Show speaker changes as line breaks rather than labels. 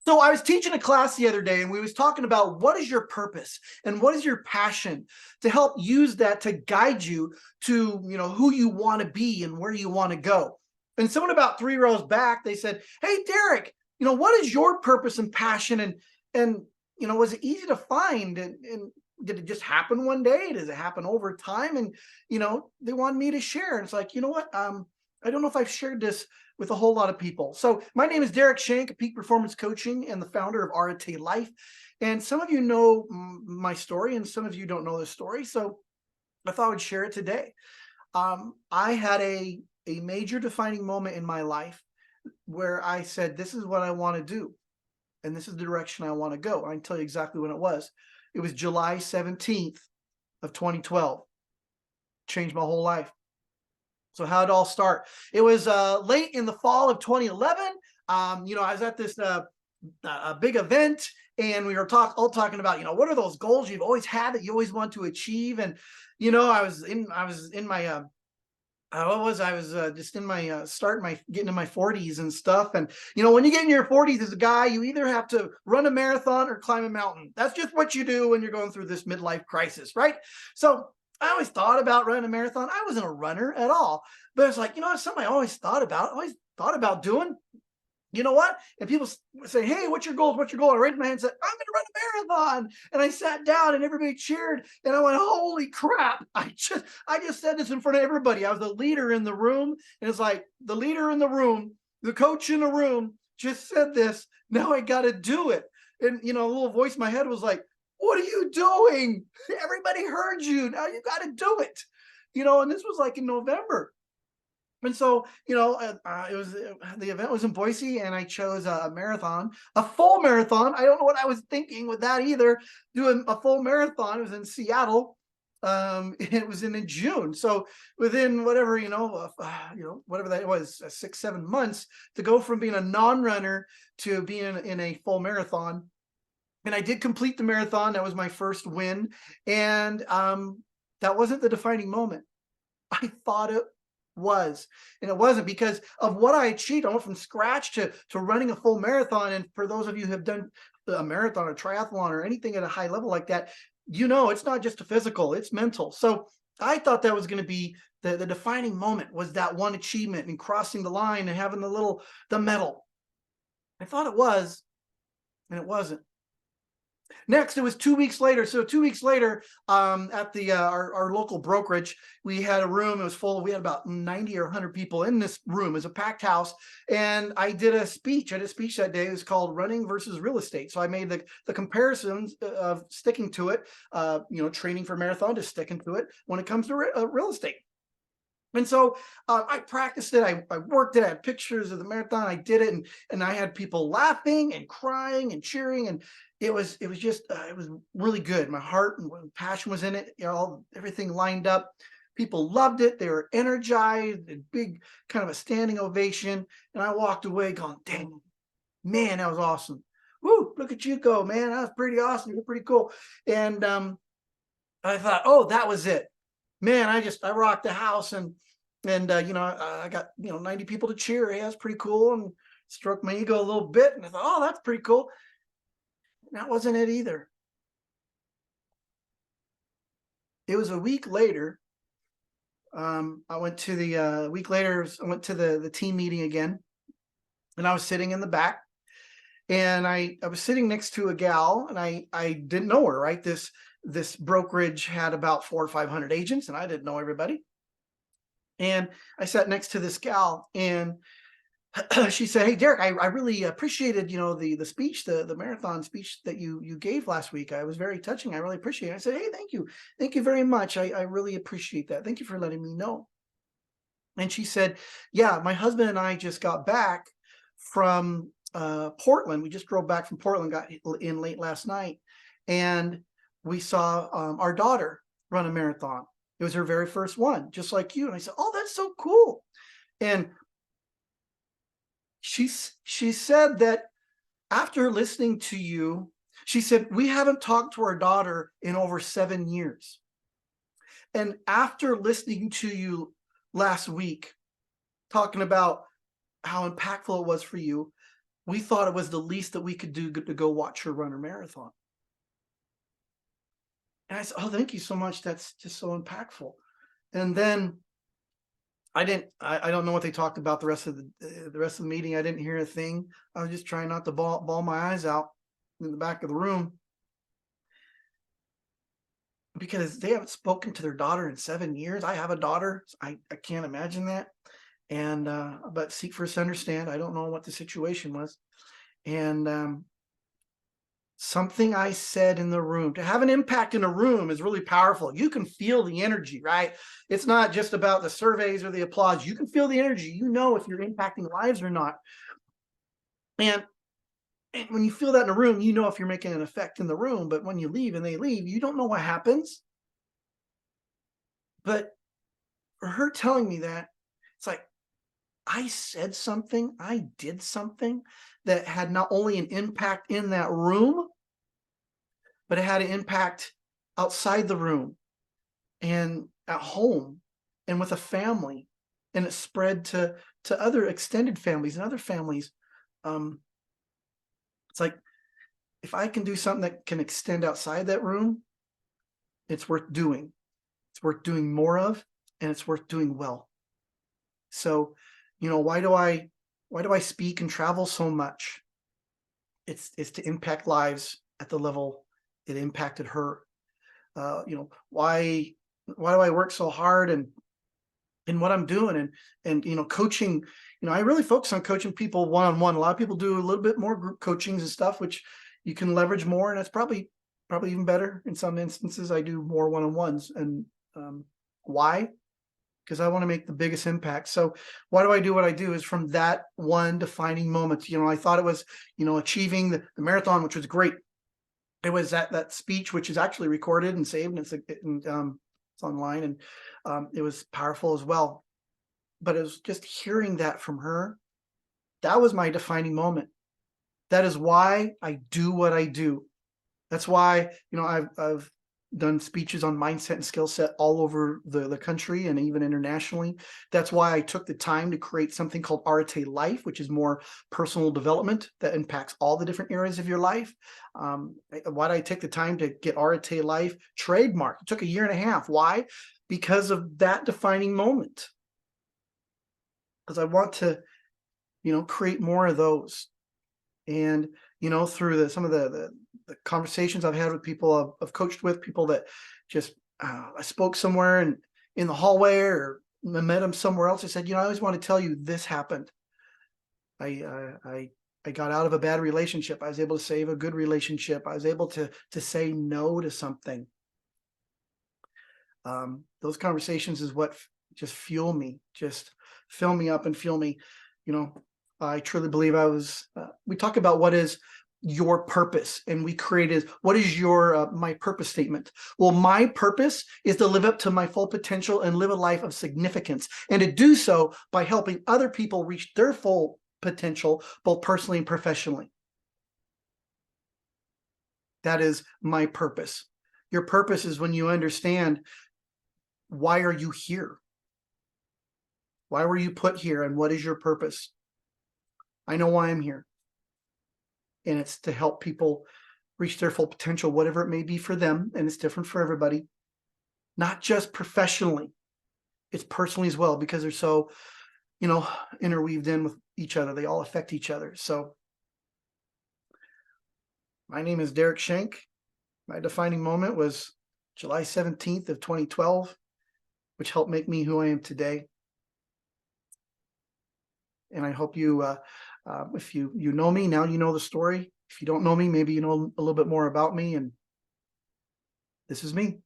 So I was teaching a class the other day, and we was talking about what is your purpose and what is your passion, to help use that to guide you to, who you want to be and where you want to go. And someone about 3 rows back, they said, "Hey, Derek, what is your purpose and passion? And was it easy to find? And did it just happen one day? Does it happen over time?" And they wanted me to share. And it's like, you know what? I don't know if I've shared this with a whole lot of people. So my name is Derek Schenck, Peak Performance Coaching and the founder of ARETELife. And some of you know my story, and some of you don't know the story. So I thought I would share it today. I had a major defining moment in my life where I said, this is what I want to do. And this is the direction I want to go. I can tell you exactly when it was. It was July 17th of 2012. Changed my whole life. So how it all start? It was late in the fall of 2011. I was at this a big event, and we were all talking about, what are those goals you've always had that you always want to achieve? And I was in my I was just in my getting in my 40s and stuff. And when you get in your 40s as a guy, you either have to run a marathon or climb a mountain. That's just what you do when you're going through this midlife crisis, right? So I always thought about running a marathon. I wasn't a runner at all, but it's like, it's something I always thought about doing. You know what? And people say, "Hey, what's your goals? What's your goal?" I raised my hand and said, "I'm going to run a marathon." And I sat down and everybody cheered. And I went, "Holy crap." I just said this in front of everybody. I was the leader in the room. And it's like, the leader in the room, the coach in the room just said this. Now I got to do it. And, a little voice in my head was like, "What are you doing? Everybody heard you. Now you got to do it." And this was like in November. And so, it was the event was in Boise, and I chose a marathon, a full marathon. I don't know what I was thinking with that either. Doing a full marathon. It was in Seattle. It was in June. So within whatever, whatever that was, 6-7 months, to go from being a non-runner to being in a full marathon. And I did complete the marathon. That was my first win. And that wasn't the defining moment. I thought it was, and it wasn't, because of what I achieved. I went from scratch to running a full marathon. And for those of you who have done a marathon or triathlon or anything at a high level like that, it's not just a physical, it's mental. So I thought that was going to be the defining moment, was that one achievement and crossing the line and having the medal. I thought it was, and it wasn't. Next, it was 2 weeks later. So 2 weeks later, at the our local brokerage, we had a room. It was full. We had about 90 or 100 people in this room. It was a packed house. And I did a speech. I did a speech that day. It was called Running versus Real Estate. So I made the comparisons of sticking to it, training for marathon, to sticking to it when it comes to real estate. And so I practiced it. I worked it. I had pictures of the marathon. I did it, and I had people laughing and crying and cheering, and it was just it was really good. My heart and passion was in it. Everything lined up. People loved it. They were energized. A big kind of a standing ovation. And I walked away going, "Dang, man, that was awesome! Woo! Look at you go, man! That was pretty awesome. You're pretty cool." And I thought, "Oh, that was it, man! I rocked the house." And I got 90 people to cheer. Hey, that's pretty cool. And stroked my ego a little bit. And I thought, "Oh, that's pretty cool." That wasn't it either. It was a week later. I went to the week later. I went to the team meeting again, and I was sitting in the back, and I was sitting next to a gal, and I didn't know her. Right, this brokerage had about 400 or 500 agents, and I didn't know everybody. And I sat next to this gal, and she said, "Hey, Derek, I really appreciated, the speech, the marathon speech that you gave last week. I was very touching. I really appreciate it." I said, "Hey, thank you very much. I really appreciate that. Thank you for letting me know." And she said, "Yeah, my husband and I just got back from Portland. We just drove back from Portland, got in late last night, and we saw our daughter run a marathon. It was her very first one, just like you." And I said, "Oh, that's so cool." And she said that after listening to you, she said, "We haven't talked to our daughter in over 7 years. And after listening to you last week, talking about how impactful it was for you, we thought it was the least that we could do to go watch her run her marathon. And I said, "Oh, thank you so much. That's just so impactful." And then I don't know what they talked about the rest of the meeting. I didn't hear a thing. I was just trying not to bawl my eyes out in the back of the room, because they haven't spoken to their daughter in 7 years. I have a daughter. So I can't imagine that. And but seek first to understand. I don't know what the situation was. And something I said in the room, to have an impact in a room is really powerful. You can feel the energy, right? It's not just about the surveys or the applause. You can feel the energy. You know if you're impacting lives or not. And when you feel that in a room, you know if you're making an effect in the room. But when you leave and they leave, you don't know what happens. But for her telling me that, it's like, I said something, I did something that had not only an impact in that room, but it had an impact outside the room and at home and with a family. And it spread to other extended families and other families. It's like, if I can do something that can extend outside that room, it's worth doing. It's worth doing more of, and it's worth doing well. So, why do I speak and travel so much? It's to impact lives at the level it impacted her. Why do I work so hard and in what I'm doing, and coaching? I really focus on coaching people one-on-one. A lot of people do a little bit more group coachings and stuff, which you can leverage more, and that's probably even better in some instances. I do more one-on-ones. And why? Because I want to make the biggest impact. So why do I do what I do? Is from that one defining moment. I thought it was, achieving the marathon, which was great. It was that speech, which is actually recorded and saved, and it's online, and it was powerful as well. But it was just hearing that from her. That was my defining moment. That is why I do what I do. That's why, I've done speeches on mindset and skill set all over the country and even internationally. That's why I took the time to create something called ARETELife, which is more personal development that impacts all the different areas of your life. Why did I take the time to get ARETELife trademarked? It took a year and a half. Why? Because of that defining moment. Because I want to, create more of those. And, through some of the conversations I've had with people, I've coached with people that just, I spoke somewhere and in the hallway, or I met them somewhere else. I said, I always want to tell you this happened. I got out of a bad relationship. I was able to save a good relationship. I was able to say no to something. Those conversations is what just fuel me, just fill me up and fuel me. I truly believe we talk about what is your purpose, and we created, what is your my purpose statement? Well, my purpose is to live up to my full potential and live a life of significance, and to do so by helping other people reach their full potential, both personally and professionally. That is my purpose. Your purpose is when you understand, why are you here? Why were you put here, and what is your purpose? I know why I'm here. And it's to help people reach their full potential, whatever it may be for them. And it's different for everybody, not just professionally, it's personally as well, because they're so, interweaved in with each other. They all affect each other. So my name is Derek Schenck. My defining moment was July 17th of 2012, which helped make me who I am today. And I hope you, if you know me, now you know the story. If you don't know me, maybe you know a little bit more about me, and this is me.